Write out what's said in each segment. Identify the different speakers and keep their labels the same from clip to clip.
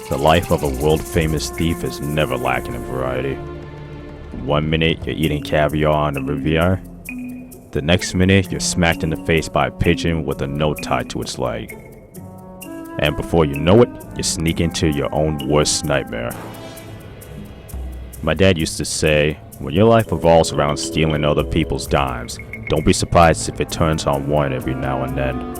Speaker 1: The life of a world-famous thief is never lacking in variety. One minute you're eating caviar on the Riviera, the next minute you're smacked in the face by a pigeon with a note tied to its leg. And before you know it, you sneak into your own worst nightmare. My dad used to say, when your life revolves around stealing other people's dimes, don't be surprised if it turns on one every now and then.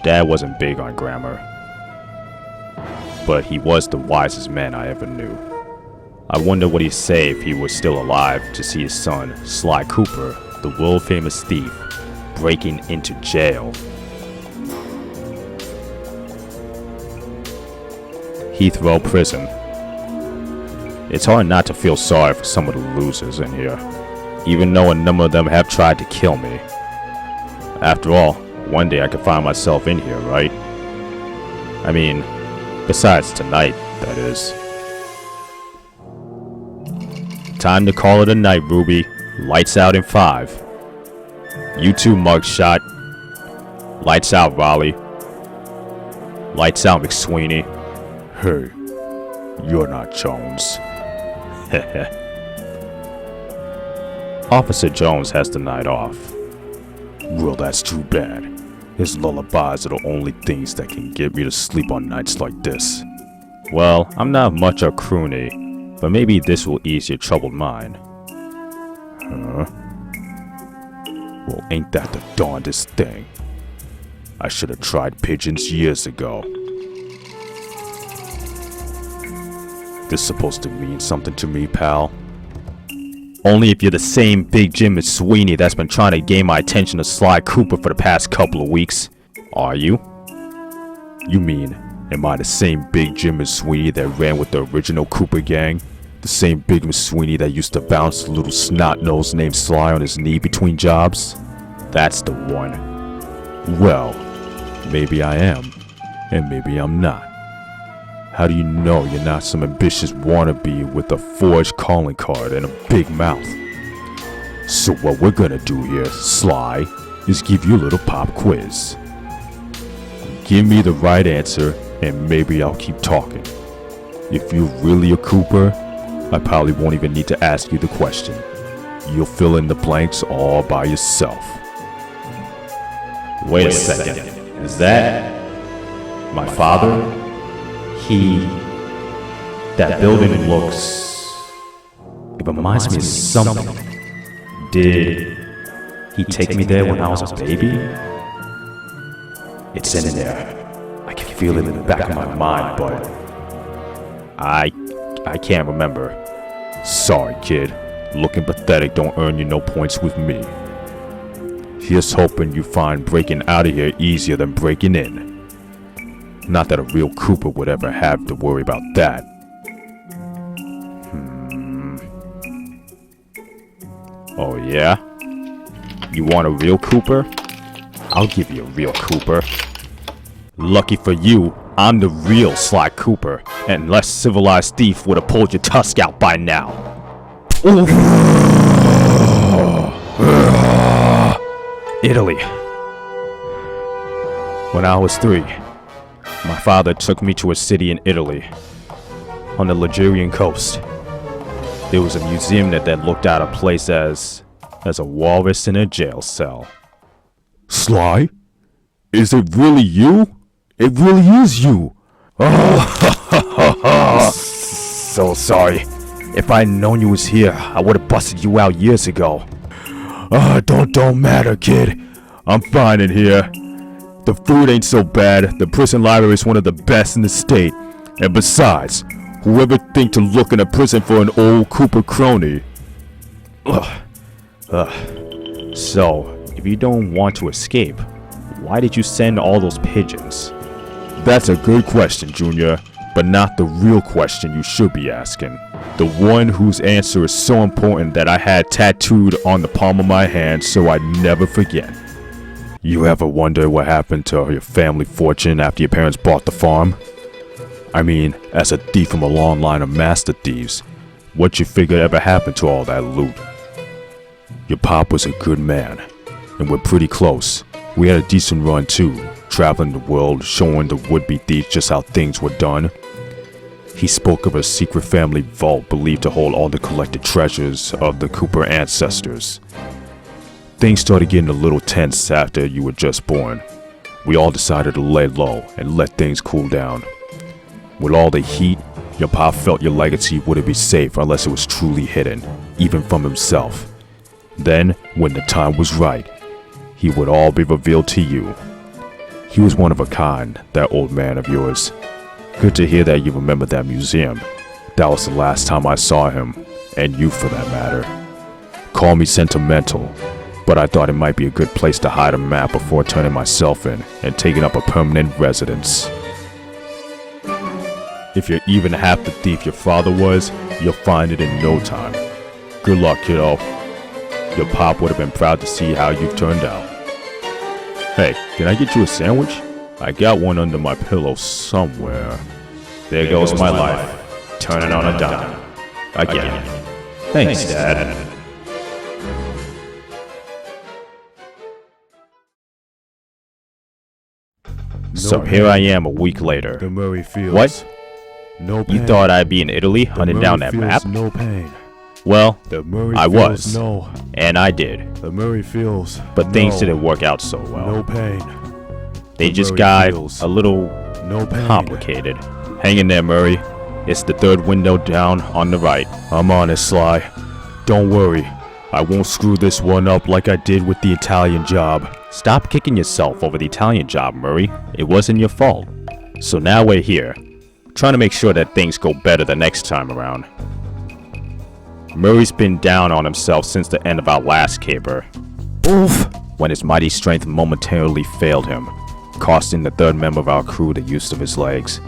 Speaker 1: Dad wasn't big on grammar, but he was the wisest man I ever knew. I wonder what he'd say if he was still alive to see his son, Sly Cooper, the world-famous thief, breaking into jail. Heathrow Prison. It's hard not to feel sorry for some of the losers in here, even though a number of them have tried to kill me. After all, one day I could find myself in here, right? I mean, besides tonight, that is. Time to call it a night, Ruby. Lights out in 5. You too, mugshot. Lights out, Raleigh. Lights out, McSweeney. Hey, you're not Jones. Officer Jones has the night off. Well, that's too bad. His lullabies are the only things that can get me to sleep on nights like this. Well, I'm not much of a croonie, but maybe this will ease your troubled mind. Huh? Well, ain't that the darndest thing? I should have tried pigeons years ago. This supposed to mean something to me, pal? Only if you're the same Big Jim McSweeney that's been trying to gain my attention to Sly Cooper for the past couple of weeks. Are you? You mean, am I the same Big Jim McSweeney that ran with the original Cooper gang? The same Big McSweeney that used to bounce a little snot-nose named Sly on his knee between jobs? That's the one. Well, maybe I am, and maybe I'm not. How do you know you're not some ambitious wannabe with a forged calling card and a big mouth? So what we're gonna do here, Sly, is give you a little pop quiz. Give me the right answer and maybe I'll keep talking. If you're really a Cooper, I probably won't even need to ask you the question. You'll fill in the blanks all by yourself. Wait a second. Is that my father? That building looks... It reminds me of something. Did he take me there when I was a baby? It's in there. I can feel it in the back of my mind, but... I can't remember. Sorry, kid. Looking pathetic don't earn you no points with me. Here's hoping you find breaking out of here easier than breaking in. Not that a real Cooper would ever have to worry about that. Oh yeah? You want a real Cooper? I'll give you a real Cooper. Lucky for you, I'm the real Sly Cooper, and less civilized thief would have pulled your tusk out by now. Italy. When I was 3, my father took me to a city in Italy, on the Ligurian coast. There was a museum that looked out a place as a walrus in a jail cell. Sly? Is it really you? It really is you! Oh, so sorry. If I'd known you was here, I would have busted you out years ago. Don't matter, kid. I'm fine in here. The food ain't so bad, the prison library is one of the best in the state, and besides, whoever think to look in a prison for an old Cooper crony? So, if you don't want to escape, why did you send all those pigeons? That's a good question, Junior, but not the real question you should be asking. The one whose answer is so important that I had tattooed on the palm of my hand so I'd never forget. You ever wonder what happened to your family fortune after your parents bought the farm? I mean, as a thief from a long line of master thieves, what you figure ever happened to all that loot? Your pop was a good man, and we're pretty close. We had a decent run too, traveling the world, showing the would-be thieves just how things were done. He spoke of a secret family vault believed to hold all the collected treasures of the Cooper ancestors. Things started getting a little tense after you were just born. We all decided to lay low and let things cool down. With all the heat, your pop felt your legacy wouldn't be safe unless it was truly hidden, even from himself. Then, when the time was right, he would all be revealed to you. He was one of a kind, that old man of yours. Good to hear that you remember that museum. That was the last time I saw him, and you for that matter. Call me sentimental, but I thought it might be a good place to hide a map before turning myself in and taking up a permanent residence. If you're even half the thief your father was, you'll find it in no time. Good luck, kiddo. Your pop would have been proud to see how you've turned out. Hey, can I get you a sandwich? I got one under my pillow somewhere. There goes my life, turning on a dime. Again. Thanks, Dad. So here I am a week later.
Speaker 2: The Murray feels
Speaker 1: What?
Speaker 2: no pain.
Speaker 1: You thought I'd be in Italy hunting down that map?
Speaker 2: No pain.
Speaker 1: Well,
Speaker 2: The Murray
Speaker 1: I
Speaker 2: feels
Speaker 1: was.
Speaker 2: No.
Speaker 1: And I did.
Speaker 2: The Murray feels
Speaker 1: But things
Speaker 2: no.
Speaker 1: didn't work out so well.
Speaker 2: No pain.
Speaker 1: They
Speaker 2: The
Speaker 1: just
Speaker 2: Murray
Speaker 1: got
Speaker 2: feels
Speaker 1: a little
Speaker 2: no pain.
Speaker 1: complicated. Hang in there, Murray. It's the third window down on the right. I'm on it, Sly. Don't worry. I won't screw this one up like I did with the Italian job. Stop kicking yourself over the Italian job, Murray. It wasn't your fault. So now we're here, trying to make sure that things go better the next time around. Murray's been down on himself since the end of our last caper. Oof! When his mighty strength momentarily failed him, costing the third member of our crew the use of his legs.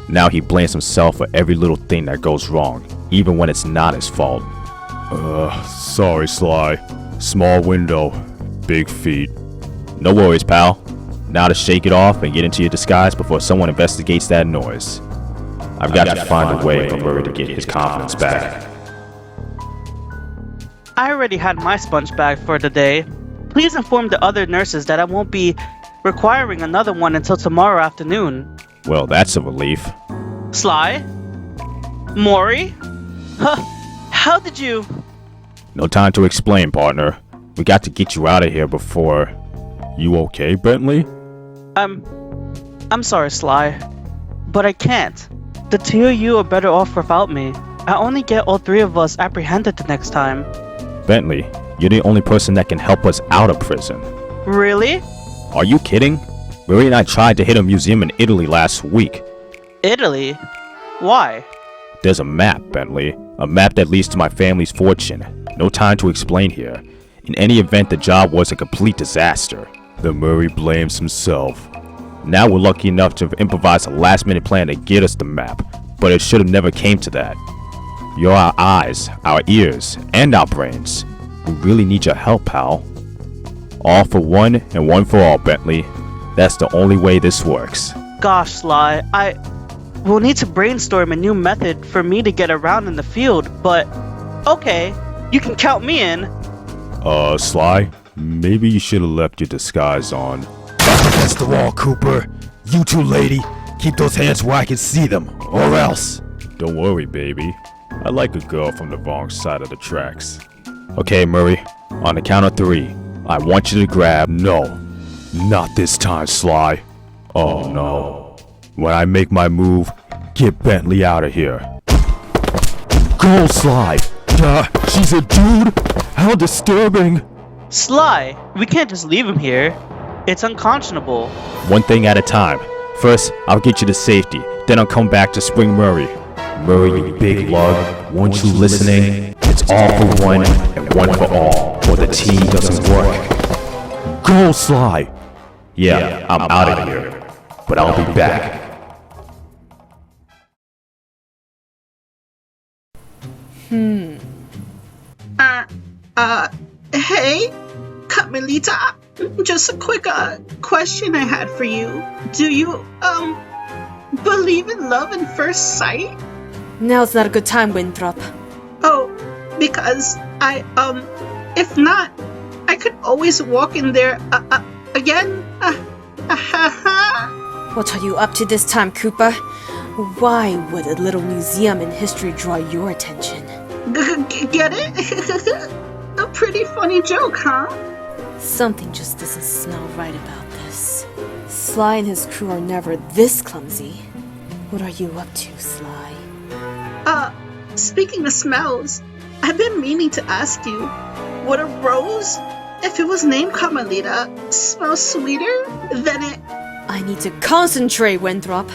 Speaker 1: Now he blames himself for every little thing that goes wrong, even when it's not his fault. Sorry, Sly. Small window, big feet. No worries, pal. Now to shake it off and get into your disguise before someone investigates that noise. I've got to find a way for Murray to get his confidence back.
Speaker 3: I already had my sponge bag for the day. Please inform the other nurses that I won't be requiring another one until tomorrow afternoon.
Speaker 1: Well, that's a relief.
Speaker 3: Sly? Maury? Huh? How did you...
Speaker 1: No time to explain, partner. We got to get you out of here before... You okay, Bentley?
Speaker 3: I'm sorry, Sly. But I can't. The two of you are better off without me. I only get all three of us apprehended the next time.
Speaker 1: Bentley, you're the only person that can help us out of prison.
Speaker 3: Really?
Speaker 1: Are you kidding? Murray and I tried to hit a museum in Italy last week.
Speaker 3: Italy? Why?
Speaker 1: There's a map, Bentley. A map that leads to my family's fortune. No time to explain here. In any event, the job was a complete disaster. The Murray blames himself. Now we're lucky enough to have improvised a last-minute plan to get us the map, but it should have never came to that. You're our eyes, our ears, and our brains. We really need your help, pal. All for one and one for all, Bentley. That's the only way this works.
Speaker 3: Gosh, Sly, we'll need to brainstorm a new method for me to get around in the field, but... Okay, you can count me in.
Speaker 1: Sly? Maybe you should have left your disguise on.
Speaker 2: Against the wall, Cooper. You two, lady. Keep those hands where I can see them, or else.
Speaker 1: Don't worry, baby. I like a girl from the wrong side of the tracks. Okay, Murray. On the count of 3, I want you to grab...
Speaker 2: No. Not this time, Sly.
Speaker 1: Oh no.
Speaker 2: When I make my move, get Bentley out of here. Go, Sly. She's a dude. How disturbing.
Speaker 3: Sly, we can't just leave him here. It's unconscionable.
Speaker 1: One thing at a time. First, I'll get you to safety. Then I'll come back to Spring Murray. Murray, you big lug. Weren't you listening? It's all for one and one for all, or the team doesn't work.
Speaker 2: Go, Sly.
Speaker 1: Yeah, I'm out of here. But I'll be back.
Speaker 4: Hey, Carmelita, just a quick, question I had for you. Do you, believe in love at first sight?
Speaker 5: Now's not a good time, Whinthrop.
Speaker 4: Oh, because if not, I could always walk in there, again.
Speaker 5: What are you up to this time, Cooper? Why would a little museum in history draw your attention?
Speaker 4: Get it? A pretty funny joke, huh?
Speaker 5: Something just doesn't smell right about this. Sly and his crew are never this clumsy. What are you up to, Sly?
Speaker 4: Speaking of smells, I've been meaning to ask you, would a rose, if it was named Carmelita, smell sweeter than it?
Speaker 5: I need to concentrate, Whinthrop.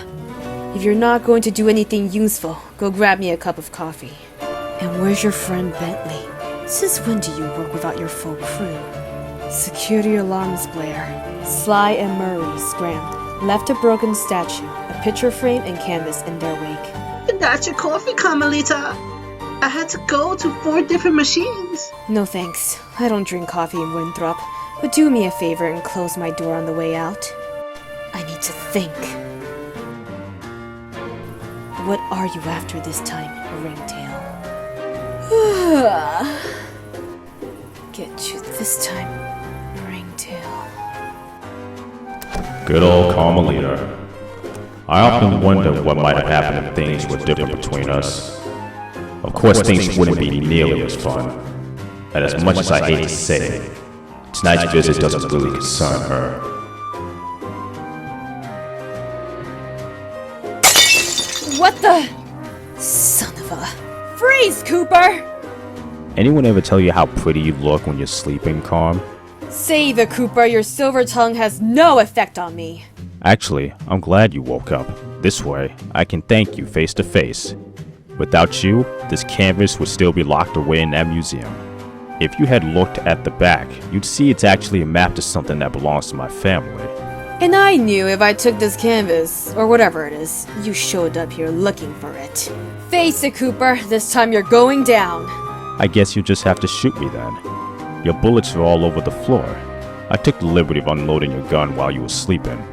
Speaker 5: If you're not going to do anything useful, go grab me a cup of coffee. And where's your friend Bentley? Since when do you work without your full crew? Security alarms blare. Sly and Murray scrammed, left a broken statue, a picture frame and canvas in their wake.
Speaker 4: Got your coffee, Carmelita. I had to go to 4 different machines.
Speaker 5: No thanks. I don't drink coffee in Whinthrop. But do me a favor and close my door on the way out. I need to think. What are you after this time, Ringtail? Get you this time, Ringtail.
Speaker 1: Good old Carmelita. I often wonder what might have happened if things were different between us. Of course, things wouldn't be nearly as fun. And as much as I hate to say it, tonight's visit doesn't really concern her.
Speaker 5: What the? Son of a... Freeze, Cooper!
Speaker 1: Anyone ever tell you how pretty you look when you're sleeping, Carm?
Speaker 5: Save it, Cooper. Your silver tongue has no effect on me.
Speaker 1: Actually, I'm glad you woke up. This way, I can thank you face to face. Without you, this canvas would still be locked away in that museum. If you had looked at the back, you'd see it's actually a map to something that belongs to my family.
Speaker 5: And I knew if I took this canvas, or whatever it is, you showed up here looking for it. Face it, Cooper. This time you're going down.
Speaker 1: I guess you just have to shoot me then. Your bullets are all over the floor. I took the liberty of unloading your gun while you were sleeping.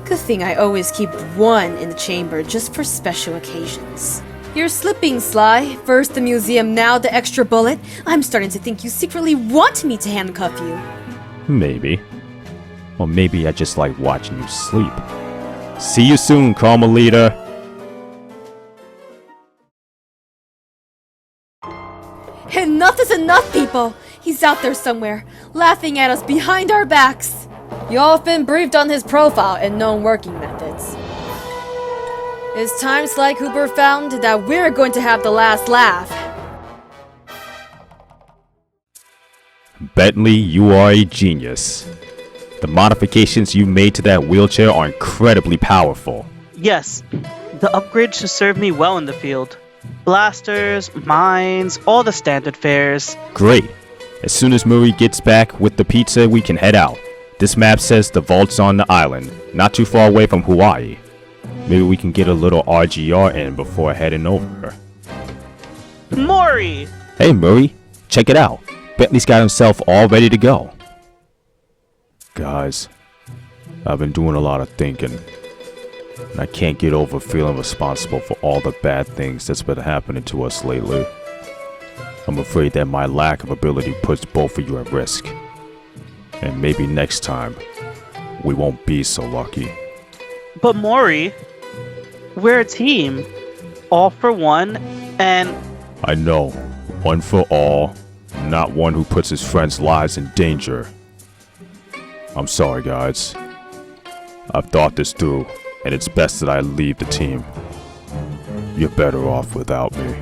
Speaker 5: Good thing I always keep one in the chamber just for special occasions. You're slipping, Sly. First the museum, now the extra bullet. I'm starting to think you secretly want me to handcuff you.
Speaker 1: Maybe. Or maybe I just like watching you sleep. See you soon, Carmelita.
Speaker 5: Enough is enough, people! He's out there somewhere, laughing at us behind our backs. Y'all have been briefed on his profile and known working methods. It's time Sly Cooper found that we're going to have the last laugh.
Speaker 1: Bentley, you are a genius. The modifications you made to that wheelchair are incredibly powerful.
Speaker 3: Yes, the upgrade should serve me well in the field. Blasters, mines, all the standard fares.
Speaker 1: Great. As soon as Murray gets back with the pizza, we can head out. This map says the vault's on the island, not too far away from Hawaii. Maybe we can get a little RGR in before heading over.
Speaker 3: Maury!
Speaker 1: Hey Murray, check it out. Bentley's got himself all ready to go. Guys, I've been doing a lot of thinking. And I can't get over feeling responsible for all the bad things that's been happening to us lately. I'm afraid that my lack of ability puts both of you at risk. And maybe next time, we won't be so lucky.
Speaker 3: But Maury, we're a team. All for one, and...
Speaker 1: I know, one for all, not one who puts his friends' lives in danger. I'm sorry, guys. I've thought this through, and it's best that I leave the team. You're better off without me.